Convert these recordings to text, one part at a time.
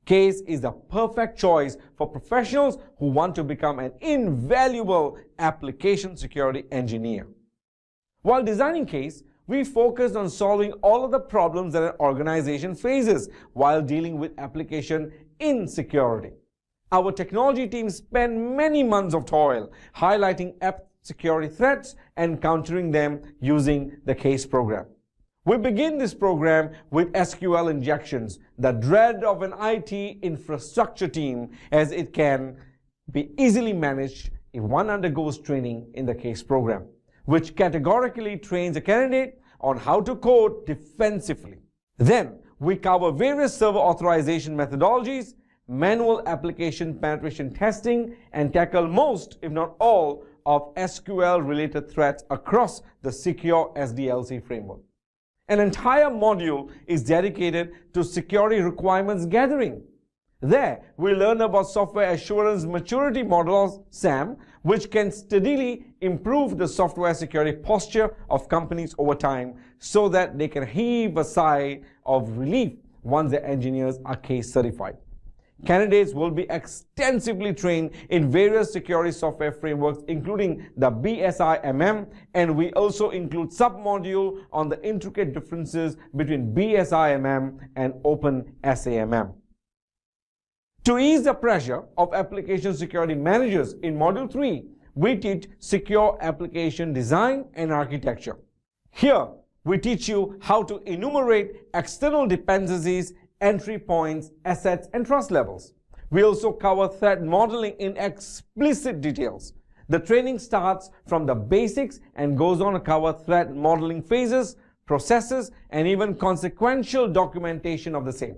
Case is the perfect choice for professionals who want to become an invaluable application security engineer. While designing Case, we focused on solving all of the problems that an organization faces while dealing with application insecurity. Our technology team spent many months of toil highlighting app security threats and countering them using the Case program. We begin this program with SQL injections, the dread of an IT infrastructure team, as it can be easily managed if one undergoes training in the Case program, which categorically trains a candidate on how to code defensively. Then, we cover various server authorization methodologies, manual application penetration testing, and tackle most, if not all, of SQL-related threats across the secure SDLC framework. An entire module is dedicated to security requirements gathering. There, we learn about Software Assurance Maturity Models, SAM, which can steadily improve the software security posture of companies over time so that they can heave a sigh of relief once their engineers are Case certified. Candidates will be extensively trained in various security software frameworks, including the BSIMM, and we also include sub-module on the intricate differences between BSIMM and OpenSAMM. To ease the pressure of application security managers, in Module 3, we teach secure application design and architecture. Here, we teach you how to enumerate external dependencies, entry points, assets, and trust levels. We also cover threat modeling in explicit details. The training starts from the basics and goes on to cover threat modeling phases, processes, and even consequential documentation of the same.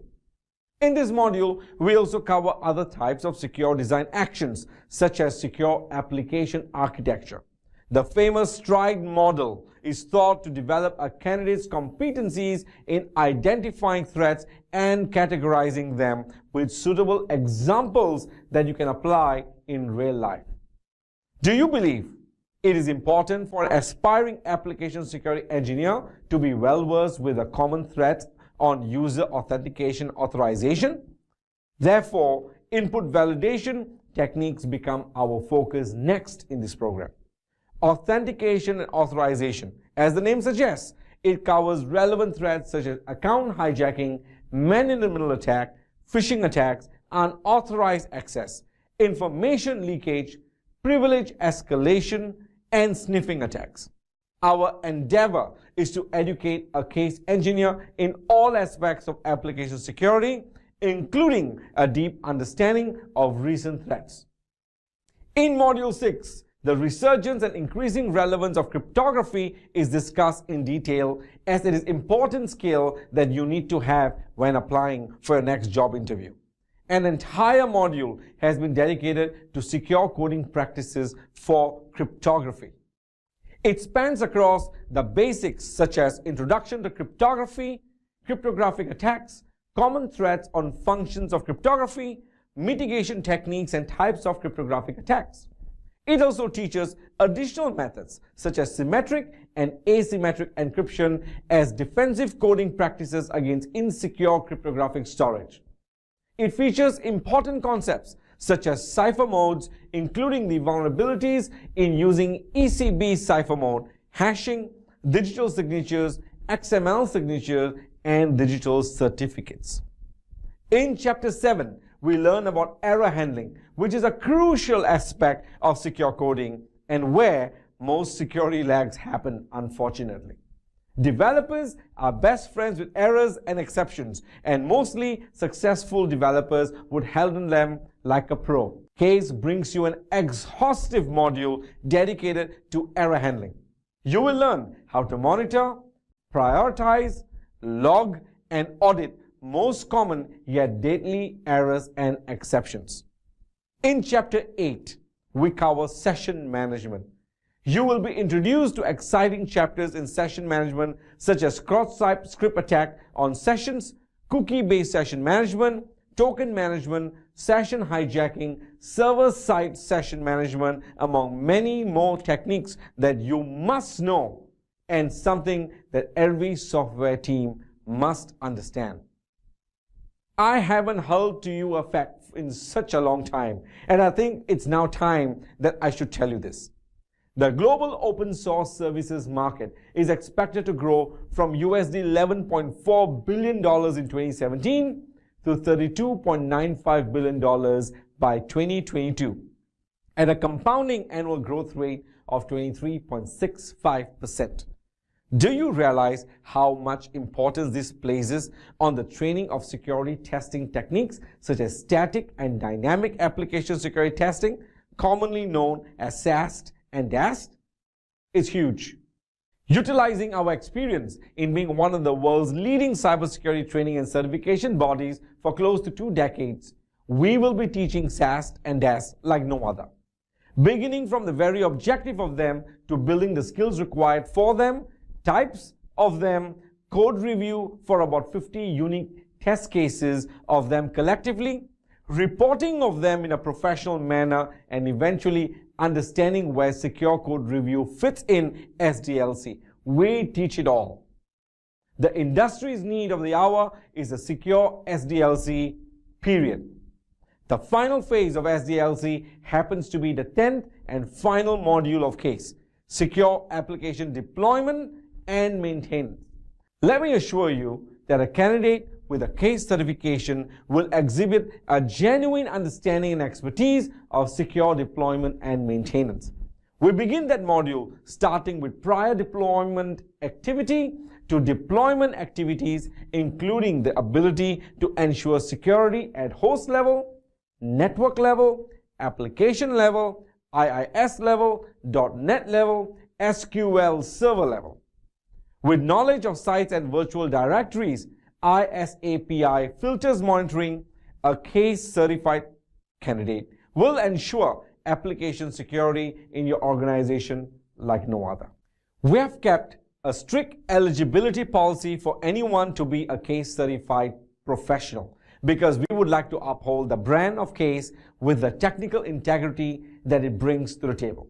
In this module, we also cover other types of secure design actions, such as secure application architecture. The famous STRIDE model is thought to develop a candidate's competencies in identifying threats and categorizing them with suitable examples that you can apply in real life. Do you believe it is important for an aspiring application security engineer to be well versed with the common threats on user authentication authorization? Therefore, input validation techniques become our focus next in this program. Authentication and authorization, as the name suggests, it covers relevant threats such as account hijacking, man-in-the-middle attack, phishing attacks, unauthorized access, information leakage, privilege escalation, and sniffing attacks. Our endeavor is to educate a Case engineer in all aspects of application security, including a deep understanding of recent threats. In Module 6, the resurgence and increasing relevance of cryptography is discussed in detail, as it is an important skill that you need to have when applying for your next job interview. An entire module has been dedicated to secure coding practices for cryptography. It spans across the basics such as introduction to cryptography, cryptographic attacks, common threats on functions of cryptography, mitigation techniques and types of cryptographic attacks. It also teaches additional methods such as symmetric and asymmetric encryption as defensive coding practices against insecure cryptographic storage. It features important concepts such as cipher modes, including the vulnerabilities in using ECB cipher mode, hashing, digital signatures, XML signatures, and digital certificates. In Chapter 7, we learn about error handling, which is a crucial aspect of secure coding and where most security lags happen, unfortunately. Developers are best friends with errors and exceptions, and mostly successful developers would handle them like a pro. Case brings you an exhaustive module dedicated to error handling. You will learn how to monitor, prioritize, log, and audit most common yet deadly errors and exceptions. In Chapter 8, we cover session management. You will be introduced to exciting chapters in session management such as cross-site script attack on sessions, cookie-based session management, token management, session hijacking, server-side session management, among many more techniques that you must know and something that every software team must understand. I haven't hurled to you a fact in such a long time, and I think it's now time that I should tell you this. The global open source services market is expected to grow from USD $11.4 billion in 2017 to $32.95 billion by 2022, at a compounding annual growth rate of 23.65%. Do you realize how much importance this places on the training of security testing techniques such as static and dynamic application security testing, commonly known as SAST and DAST? It's huge. Utilizing our experience in being one of the world's leading cybersecurity training and certification bodies for close to 2 decades, we will be teaching SAST and DAST like no other. Beginning from the very objective of them to building the skills required for them, types of them, code review for about 50 unique test cases of them collectively, reporting of them in a professional manner, and eventually understanding where secure code review fits in SDLC. We teach it all. The industry's need of the hour is a secure SDLC, period. The final phase of SDLC happens to be the 10th and final module of CASE, Secure Application Deployment and Maintenance. Let me assure you that a candidate with a CASE certification will exhibit a genuine understanding and expertise of secure deployment and maintenance. We begin that module starting with prior deployment activity to deployment activities, including the ability to ensure security at host level, network level, application level, IIS level, .NET level, SQL server level. With knowledge of sites and virtual directories, ISAPI filters monitoring, a CASE certified candidate will ensure application security in your organization like no other. We have kept a strict eligibility policy for anyone to be a CASE certified professional, because we would like to uphold the brand of CASE with the technical integrity that it brings to the table.